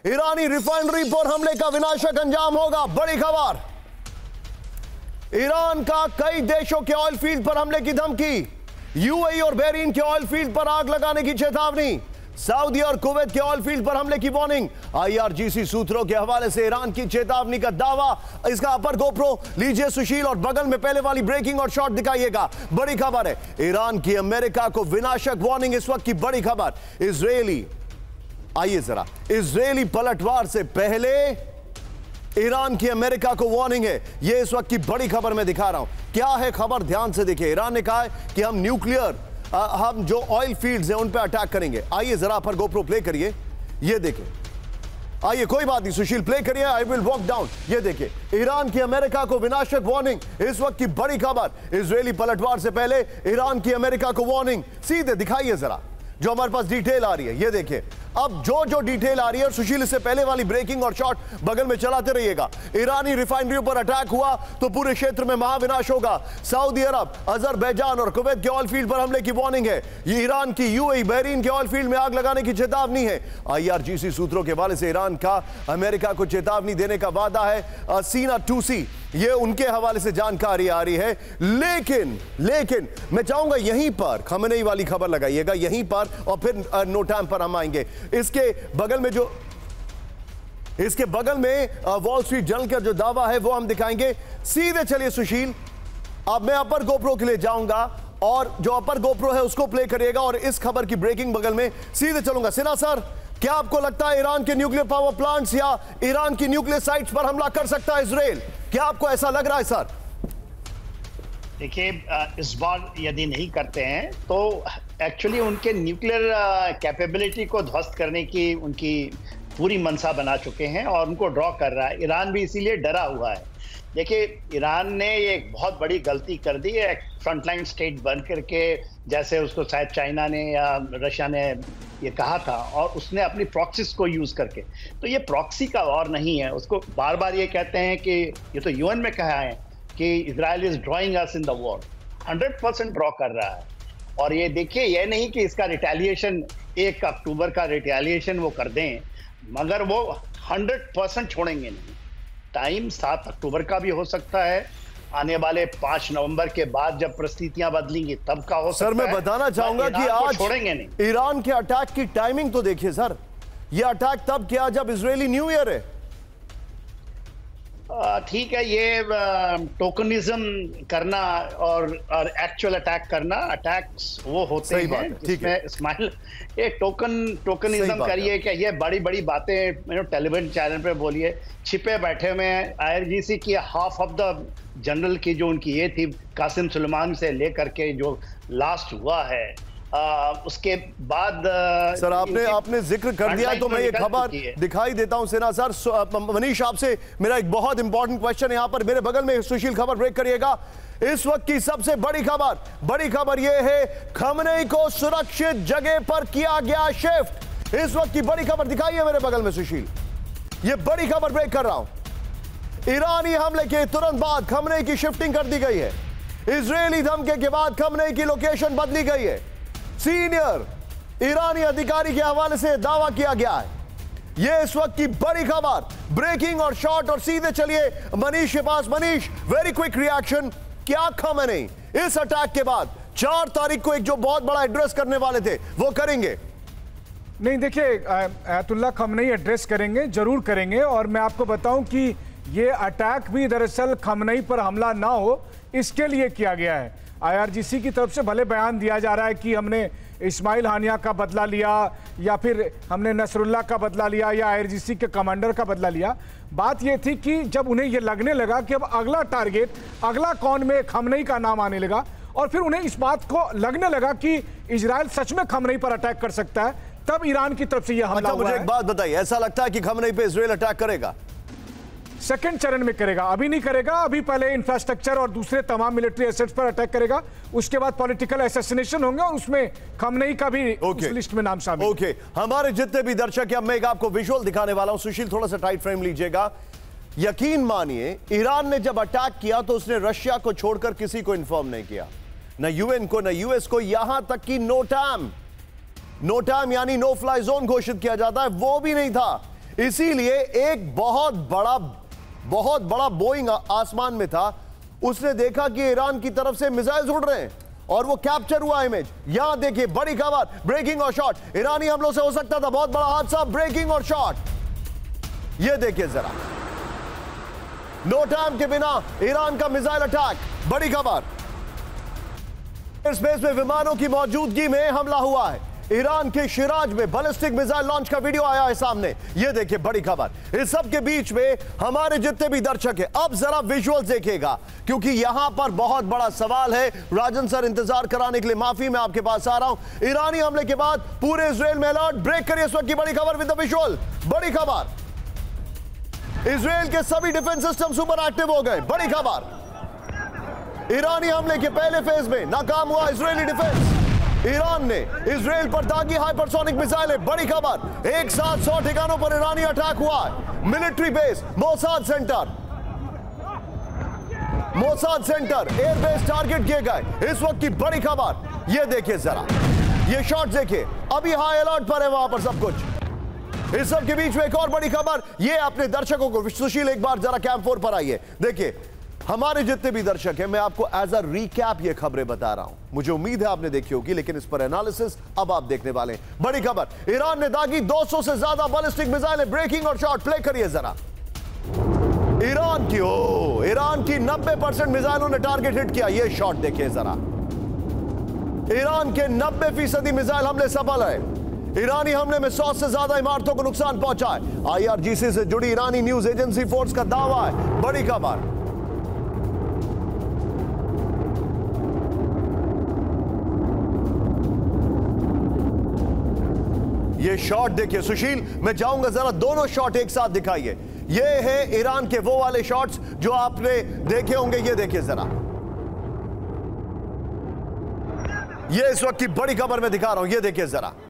ईरानी refinery पर हमले का विनाशक अंजाम होगा। बड़ी खबर, ईरान का कई देशों के ऑयल फील्ड पर हमले की धमकी, यूएई और बहरीन के ऑयल फील्ड पर आग लगाने की चेतावनी, सऊदी और कुवैत के ऑयल फील्ड पर हमले की वार्निंग, आईआरजीसी सूत्रों के हवाले से ईरान की चेतावनी का दावा। इसका अपर गोप्रो लीजिए सुशील, और बगल में पहले वाली ब्रेकिंग और शॉट दिखाइएगा। बड़ी खबर है, ईरान की अमेरिका को विनाशक वार्निंग। इस वक्त की बड़ी खबर, इजरायली, आइए जरा, इजरायली पलटवार से पहले ईरान की अमेरिका को वार्निंग है। यह इस वक्त की बड़ी खबर मैं दिखा रहा हूं। क्या है खबर, ध्यान से देखिए। ईरान ने कहा है कि हम न्यूक्लियर, हम जो ऑयल फील्ड्स हैं उन पर अटैक करेंगे। आइए जरा पर गोप्रो प्ले करिए, ये देखिए। आइए, कोई बात नहीं सुशील, प्ले करिए, आई विल वॉक डाउन। ये देखिए, ईरान की अमेरिका को विनाशक वार्निंग। इस वक्त की बड़ी खबर, इजरायली पलटवार से पहले ईरान की अमेरिका को वार्निंग। सीधे दिखाइए जरा जो हमारे पास डिटेल आ रही है, ये देखिए। अब जो डिटेल आ रही है, और सुशील इससे पहले वाली ब्रेकिंग और शॉट बगल में चलाते रहिएगा। ईरानी रिफाइनरियों पर अटैक हुआ तो पूरे क्षेत्र में महाविनाश होगा। सऊदी अरब, अजरबैजान और कुवैत के ऑयल फील्ड पर हमले की वार्निंग है। ये ईरान की यूएई, बहरीन के ऑयल फील्ड में आग लगाने की चेतावनी है। आईआरजीसी सूत्रों के हवाले से ईरान का अमेरिका को चेतावनी देने का वादा है। सीना 2C, ये उनके हवाले से जानकारी आ रही है। लेकिन मैं चाहूंगा यहीं पर खमेनेई वाली खबर लगाइएगा, यहीं पर, और फिर नो टाइम पर हम आएंगे। इसके बगल में वॉल स्ट्रीट जर्नल का जो दावा है वो हम दिखाएंगे। सीधे चलिए सुशील, अब मैं अपर गोप्रो के लिए जाऊंगा, और जो अपर गोप्रो है उसको प्ले करिएगा, और इस खबर की ब्रेकिंग बगल में सीधे चलूंगा। सिन्हा सर, क्या आपको लगता है ईरान के न्यूक्लियर पावर प्लांट्स या ईरान की न्यूक्लियर साइट्स पर हमला कर सकता है इजराइल? क्या आपको ऐसा लग रहा है सर? देखिए, इस बार यदि नहीं करते हैं तो एक्चुअली उनके न्यूक्लियर कैपेबिलिटी को ध्वस्त करने की उनकी पूरी मंशा बना चुके हैं, और उनको ड्रॉ कर रहा है। ईरान भी इसीलिए डरा हुआ है। देखिए, ईरान ने ये एक बहुत बड़ी गलती कर दी है, एक फ्रंटलाइन स्टेट बन करके, जैसे उसको शायद चाइना ने या रशिया ने ये कहा था, और उसने अपनी प्रॉक्सीज को यूज करके, तो ये प्रॉक्सी का वॉर नहीं है। उसको बार बार ये कहते हैं कि ये तो यूएन में कहा है कि Israel is drawing us in the war, 100% draw कर रहा है। और ये देखिए, ये नहीं कि इसका रिटेलिएशन 1 अक्टूबर का रिटेलिएशन वो कर दें, मगर वो 100% छोड़ेंगे नहीं। टाइम 7 अक्टूबर का भी हो सकता है, आने वाले 5 नवंबर के बाद जब परिस्थितियां बदलेंगी तब का हो सकता है। सर, मैं बताना चाहूंगा कि आज छोड़ेंगे नहीं। ईरान के अटैक की टाइमिंग तो देखिए सर, ये अटैक तब किया जब इजरायली न्यू ईयर है। ठीक है, ये टोकनिज्म करना और एक्चुअल अटैक करना, अटैक्स वो होते हैं जिसमें इस्माइल ये टोकनिज्म करिए कि ये बड़ी बड़ी बातें टेलीविजन चैनल पे बोलिए, छिपे बैठे हुए हैं। आईआरजीसी की हाफ ऑफ द जनरल की जो उनकी ये थी, कासिम सुलेमानी से लेकर के जो लास्ट हुआ है, उसके बाद सर आपने जिक्र कर दिया तो मैं ये खबर दिखाई देता हूं। सिन्हा सर, मनीष आपसे मेरा एक बहुत इंपॉर्टेंट क्वेश्चन है। यहां पर मेरे बगल में सुशील खबर ब्रेक करिएगा। इस वक्त की सबसे बड़ी खबर यह है, खमेनेई को सुरक्षित जगह पर किया गया शिफ्ट। इस वक्त की बड़ी खबर दिखाइए मेरे बगल में सुशील, ये बड़ी खबर ब्रेक कर रहा हूं। ईरानी हमले के तुरंत बाद खमेनेई की शिफ्टिंग कर दी गई है। इजरायली धमके के बाद खमेनेई की लोकेशन बदली गई है। सीनियर ईरानी अधिकारी के हवाले से दावा किया गया है। यह इस वक्त की बड़ी खबर, ब्रेकिंग और शॉर्ट। और सीधे चलिए मनीष के पास। मनीष, वेरी क्विक रिएक्शन, क्या खमेनेई इस अटैक के बाद 4 तारीख को एक जो बहुत बड़ा एड्रेस करने वाले थे वो करेंगे? नहीं, देखिए, आयतुल्लाह खमेनेई एड्रेस करेंगे, जरूर करेंगे। और मैं आपको बताऊं कि ये अटैक भी दरअसल खमेनेई पर हमला ना हो इसके लिए किया गया है। आईआरजीसी की तरफ से भले बयान दिया जा रहा है कि हमने इस्माइल हानिया का बदला लिया, या फिर हमने नसरुल्लाह का बदला लिया, या आईआरजीसी के कमांडर का बदला लिया। बात यह थी कि जब उन्हें यह लगने लगा कि अब अगला टारगेट, अगला कौन में खमेनेई का नाम आने लगा, और फिर उन्हें इस बात को लगने लगा कि इजराइल सच में खमेनेई पर अटैक कर सकता है, तब ईरान की तरफ से यह हमला हुआ है। मुझे एक बात बताइए, ऐसा लगता है कि खमेनेई पे इजराइल अटैक करेगा? सेकंड चरण में करेगा, अभी नहीं करेगा। अभी पहले इंफ्रास्ट्रक्चर और दूसरे तमाम मिलिट्री एसेट्स पर अटैक करेगा, उसके बाद पॉलिटिकल असैसिनेशन होंगे, और उसमें खमेनेई का भी उस लिस्ट में नाम शामिल। ओके, हमारे जितने भी दर्शक हैं, अब मैं आपको विजुअल दिखाने वाला हूं। सुशील, थोड़ा सा टाइट फ्रेम लीजिएगा। यकीन मानिए, ईरान ने जब अटैक किया तो उसने रशिया को छोड़कर किसी को इन्फॉर्म नहीं किया, न यूएन को, न यूएस को। यहां तक कि नो टाइम यानी नो फ्लाई जोन घोषित किया जाता है, वो भी नहीं था। इसीलिए एक बहुत बड़ा बोइंग आसमान में था, उसने देखा कि ईरान की तरफ से मिसाइल्स उड़ रहे हैं और वो कैप्चर हुआ इमेज। यहां देखिए बड़ी खबर, ब्रेकिंग और शॉट, ईरानी हमलों से हो सकता था बहुत बड़ा हादसा, ब्रेकिंग और शॉट। ये देखिए जरा, नो टाइम के बिना ईरान का मिसाइल अटैक, बड़ी खबर। स्पेस में विमानों की मौजूदगी में हमला हुआ है। ईरान के शिराज में बैलिस्टिक मिसाइल लॉन्च का वीडियो आया है सामने, ये देखिए बड़ी खबर। इस सब के बीच में हमारे जितने भी दर्शक हैं, अब जरा विजुअल्स देखिएगा, क्योंकि यहां पर बहुत बड़ा सवाल है। राजन सर, इंतजार कराने के लिए माफी, मैं आपके पास आ रहा हूं। ईरानी हमले के बाद पूरे इजराइल में अलर्ट, ब्रेक करिए इस वक्त की बड़ी खबर विद द विजुअल। बड़ी खबर, इजराइल के सभी डिफेंस सिस्टम सुपर एक्टिव हो गए, बड़ी खबर। ईरानी हमले के पहले फेज में नाकाम हुआ इजरायली डिफेंस। ईरान ने इजराइल पर दागी हाइपरसोनिक मिसाइलें, बड़ी खबर। एक साथ 100 ठिकानों पर ईरानी अटैक हुआ है। Military base, Mossad centre, airbase target किए गए, इस वक्त की बड़ी खबर। ये देखिए जरा, ये शॉट देखिए, अभी हाई अलर्ट पर है वहां पर सब कुछ। इस सब के बीच में एक और बड़ी खबर, ये अपने दर्शकों को, सुशील एक बार जरा कैंप 4 पर आइए। देखिए हमारे जितने भी दर्शक हैं, मैं आपको एज अ रिकैप ये खबरें बता रहा हूं, मुझे उम्मीद है आपने देखी होगी, लेकिन इस पर एनालिसिस अब आप देखने वाले हैं। बड़ी खबर, ईरान ने दागी 200 से ज्यादा बैलिस्टिक मिसाइलें, ब्रेकिंग और शॉट, प्ले करिए जरा। ईरान की 90% मिसाइलों ने टारगेट हिट किया, ये शॉट देखिए जरा। ईरान के 90% मिसाइल हमले सफल है। ईरानी हमले में 100 से ज्यादा इमारतों को नुकसान पहुंचा है। IRGC से जुड़ी ईरानी न्यूज एजेंसी फोर्स का दावा है, बड़ी खबर। ये शॉट देखिए सुशील, मैं चाहूंगा जरा दोनों शॉट एक साथ दिखाइए। ये है ईरान के वो वाले शॉट्स जो आपने देखे होंगे, ये देखिए जरा। ये इस वक्त की बड़ी खबर मैं दिखा रहा हूं, ये देखिए जरा।